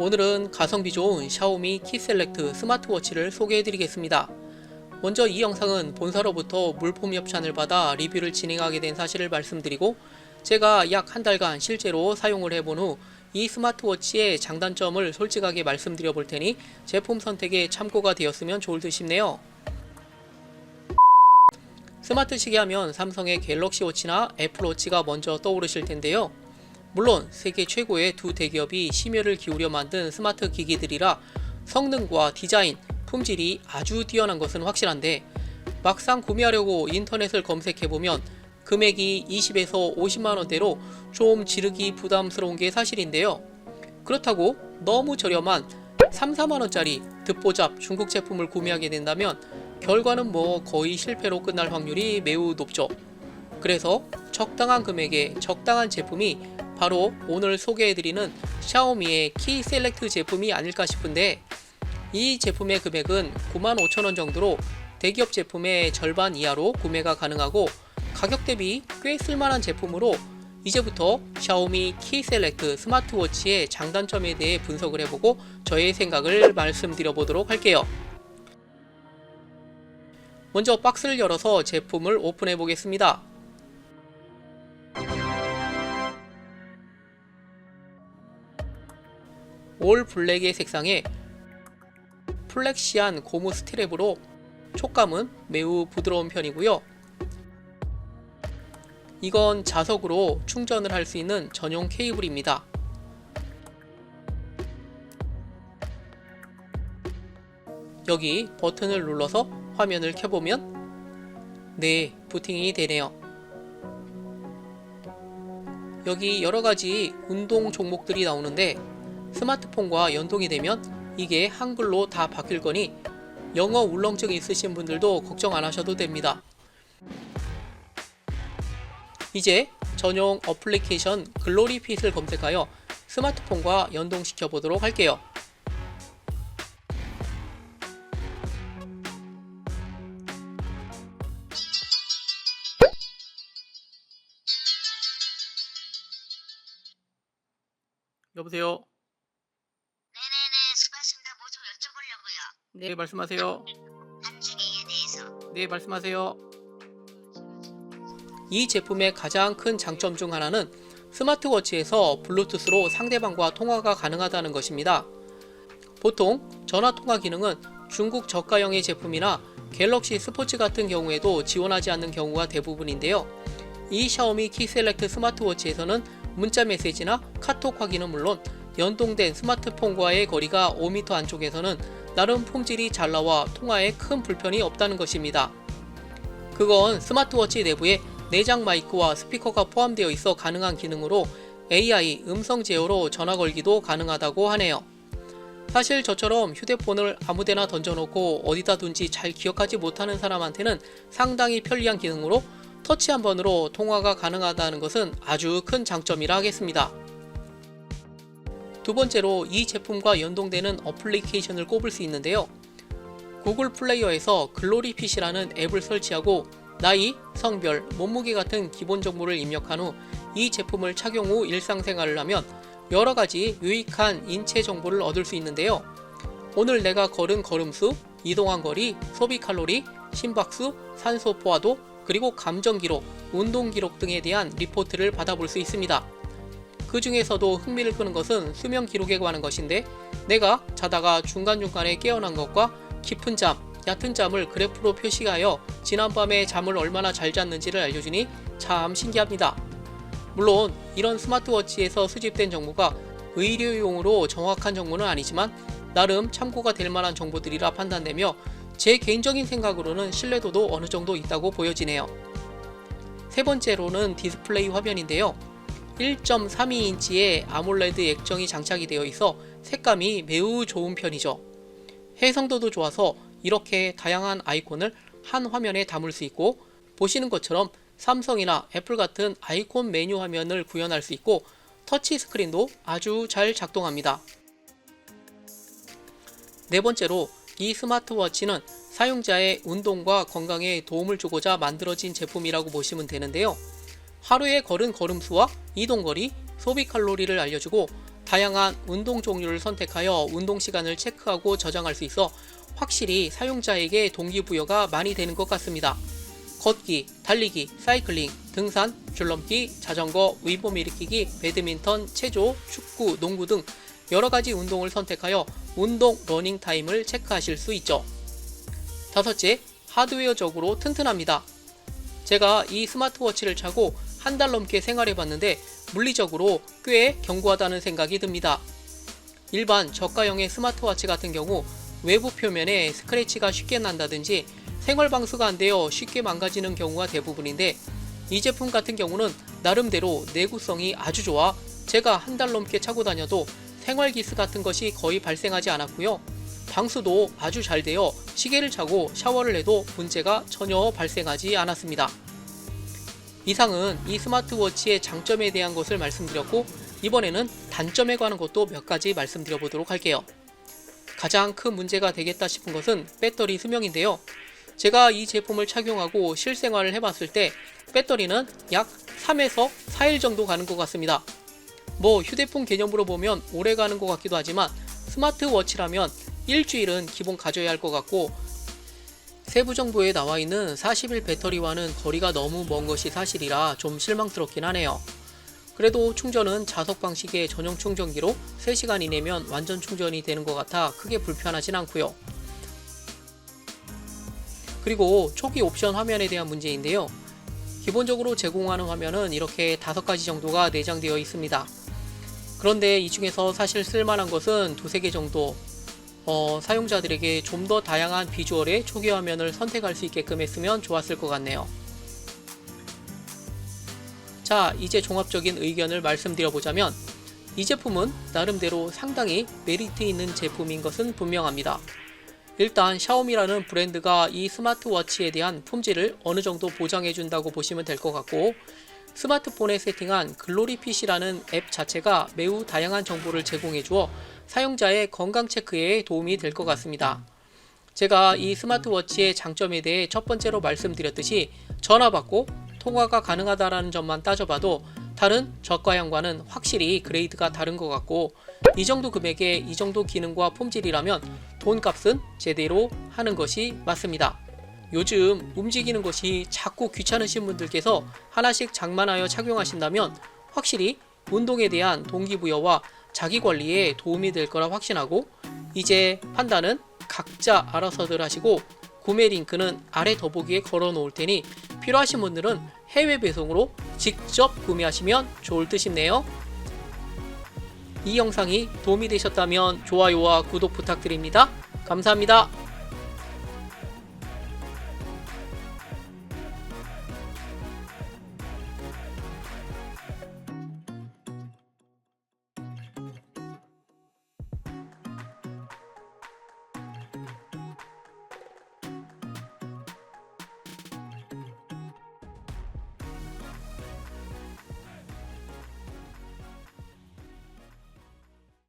오늘은 가성비 좋은 샤오미 키셀렉트 스마트워치를 소개해드리겠습니다. 먼저 이 영상은 본사로부터 물품 협찬을 받아 리뷰를 진행하게 된 사실을 말씀드리고, 제가 약 한 달간 실제로 사용을 해본 후 이 스마트워치의 장단점을 솔직하게 말씀드려 볼 테니 제품 선택에 참고가 되었으면 좋을 듯 싶네요. 스마트 시계 하면 삼성의 갤럭시 워치나 애플워치가 먼저 떠오르실 텐데요. 물론 세계 최고의 두 대기업이 심혈을 기울여 만든 스마트 기기들이라 성능과 디자인, 품질이 아주 뛰어난 것은 확실한데, 막상 구매하려고 인터넷을 검색해보면 금액이 20에서 50만원대로 좀 지르기 부담스러운 게 사실인데요. 그렇다고 너무 저렴한 3, 4만원짜리 듣보잡 중국 제품을 구매하게 된다면 결과는 거의 실패로 끝날 확률이 매우 높죠. 그래서 적당한 금액에 적당한 제품이 바로 오늘 소개해드리는 샤오미의 키 셀렉트 제품이 아닐까 싶은데, 이 제품의 금액은 95,000원 정도로 대기업 제품의 절반 이하로 구매가 가능하고, 가격 대비 꽤 쓸만한 제품으로 이제부터 샤오미 키 셀렉트 스마트워치의 장단점에 대해 분석을 해보고 저의 생각을 말씀드려 보도록 할게요. 먼저 박스를 열어서 제품을 오픈해 보겠습니다. 올 블랙의 색상에 플렉시한 고무 스트랩으로 촉감은 매우 부드러운 편이고요. 이건 자석으로 충전을 할 수 있는 전용 케이블입니다. 여기 버튼을 눌러서 화면을 켜보면 부팅이 되네요. 여기 여러가지 운동 종목들이 나오는데, 스마트폰과 연동이 되면 이게 한글로 다 바뀔 거니 영어 울렁증 있으신 분들도 걱정 안 하셔도 됩니다. 이제 전용 어플리케이션 글로리핏을 검색하여 스마트폰과 연동시켜 보도록 할게요. 여보세요? 네네네, 수고하셨습니다. 뭐 좀 여쭤보려고요. 네, 말씀하세요. 안중에 대해서. 네, 말씀하세요. 이 제품의 가장 큰 장점 중 하나는 스마트워치에서 블루투스로 상대방과 통화가 가능하다는 것입니다. 보통 전화 통화 기능은 중국 저가형의 제품이나 갤럭시 스포츠 같은 경우에도 지원하지 않는 경우가 대부분인데요. 이 샤오미 키 셀렉트 스마트워치에서는 문자 메시지나 카톡 확인은 물론, 연동된 스마트폰과의 거리가 5m 안쪽에서는 나름 품질이 잘 나와 통화에 큰 불편이 없다는 것입니다. 그건 스마트워치 내부에 내장 마이크와 스피커가 포함되어 있어 가능한 기능으로 AI 음성 제어로 전화 걸기도 가능하다고 하네요. 사실 저처럼 휴대폰을 아무데나 던져놓고 어디다 둔지 잘 기억하지 못하는 사람한테는 상당히 편리한 기능으로 터치 한 번으로 통화가 가능하다는 것은 아주 큰 장점이라 하겠습니다. 두 번째로 이 제품과 연동되는 어플리케이션을 꼽을 수 있는데요. 구글 플레이어에서 글로리핏이라는 앱을 설치하고 나이, 성별, 몸무게 같은 기본 정보를 입력한 후 이 제품을 착용 후 일상생활을 하면 여러가지 유익한 인체 정보를 얻을 수 있는데요. 오늘 내가 걸은 걸음수, 이동한 거리, 소비 칼로리, 심박수, 산소 포화도, 그리고 감정 기록, 운동 기록 등에 대한 리포트를 받아볼 수 있습니다. 그 중에서도 흥미를 끄는 것은 수면 기록에 관한 것인데, 내가 자다가 중간중간에 깨어난 것과 깊은 잠, 얕은 잠을 그래프로 표시하여 지난밤에 잠을 얼마나 잘 잤는지를 알려주니 참 신기합니다. 물론 이런 스마트워치에서 수집된 정보가 의료용으로 정확한 정보는 아니지만 나름 참고가 될 만한 정보들이라 판단되며, 제 개인적인 생각으로는 신뢰도도 어느 정도 있다고 보여지네요. 세 번째로는 디스플레이 화면인데요. 1.32인치의 아몰레드 액정이 장착이 되어 있어 색감이 매우 좋은 편이죠. 해상도도 좋아서 이렇게 다양한 아이콘을 한 화면에 담을 수 있고, 보시는 것처럼 삼성이나 애플 같은 아이콘 메뉴 화면을 구현할 수 있고, 터치 스크린도 아주 잘 작동합니다. 네 번째로 이 스마트워치는 사용자의 운동과 건강에 도움을 주고자 만들어진 제품이라고 보시면 되는데요. 하루에 걸은 걸음수와 이동거리, 소비 칼로리를 알려주고 다양한 운동 종류를 선택하여 운동 시간을 체크하고 저장할 수 있어 확실히 사용자에게 동기부여가 많이 되는 것 같습니다. 걷기, 달리기, 사이클링, 등산, 줄넘기, 자전거, 위범 일으키기, 배드민턴, 체조, 축구, 농구 등 여러가지 운동을 선택하여 운동 러닝 타임을 체크하실 수 있죠. 다섯째, 하드웨어적으로 튼튼합니다. 제가 이 스마트워치를 차고 한 달 넘게 생활해봤는데 물리적으로 꽤 견고하다는 생각이 듭니다. 일반 저가형의 스마트워치 같은 경우 외부 표면에 스크래치가 쉽게 난다든지 생활 방수가 안 되어 쉽게 망가지는 경우가 대부분인데 이 제품 같은 경우는 나름대로 내구성이 아주 좋아 제가 한 달 넘게 차고 다녀도 생활 기스 같은 것이 거의 발생하지 않았고요. 방수도 아주 잘 되어 시계를 차고 샤워를 해도 문제가 전혀 발생하지 않았습니다. 이상은 이 스마트워치의 장점에 대한 것을 말씀드렸고 이번에는 단점에 관한 것도 몇 가지 말씀드려 보도록 할게요. 가장 큰 문제가 되겠다 싶은 것은 배터리 수명인데요. 제가 이 제품을 착용하고 실생활을 해봤을 때 배터리는 약 3에서 4일 정도 가는 것 같습니다. 뭐 휴대폰 개념으로 보면 오래 가는 것 같기도 하지만 스마트워치라면 일주일은 기본 가져야 할 것 같고 세부 정보에 나와 있는 40일 배터리와는 거리가 너무 먼 것이 사실이라 좀 실망스럽긴 하네요. 그래도 충전은 자석 방식의 전용 충전기로 3시간 이내면 완전 충전이 되는 것 같아 크게 불편하진 않고요. 그리고 초기 옵션 화면에 대한 문제인데요. 기본적으로 제공하는 화면은 이렇게 5가지 정도가 내장되어 있습니다. 그런데 이 중에서 사실 쓸만한 것은 2-3개 정도 사용자들에게 좀 더 다양한 비주얼의 초기 화면을 선택할 수 있게끔 했으면 좋았을 것 같네요. 자, 이제 종합적인 의견을 말씀드려보자면 이 제품은 나름대로 상당히 메리트 있는 제품인 것은 분명합니다. 일단 샤오미라는 브랜드가 이 스마트워치에 대한 품질을 어느 정도 보장해준다고 보시면 될 것 같고 스마트폰에 세팅한 글로리핏이라는 앱 자체가 매우 다양한 정보를 제공해 주어 사용자의 건강 체크에 도움이 될 것 같습니다. 제가 이 스마트워치의 장점에 대해 첫 번째로 말씀드렸듯이 전화 받고 통화가 가능하다는 점만 따져봐도 다른 저가형과는 확실히 그레이드가 다른 것 같고 이 정도 금액에 이 정도 기능과 품질이라면 돈값은 제대로 하는 것이 맞습니다. 요즘 움직이는 것이 자꾸 귀찮으신 분들께서 하나씩 장만하여 착용하신다면 확실히 운동에 대한 동기부여와 자기관리에 도움이 될 거라 확신하고 이제 판단은 각자 알아서들 하시고 구매 링크는 아래 더보기에 걸어 놓을 테니 필요하신 분들은 해외 배송으로 직접 구매하시면 좋을 듯이네요. 이 영상이 도움이 되셨다면 좋아요와 구독 부탁드립니다. 감사합니다.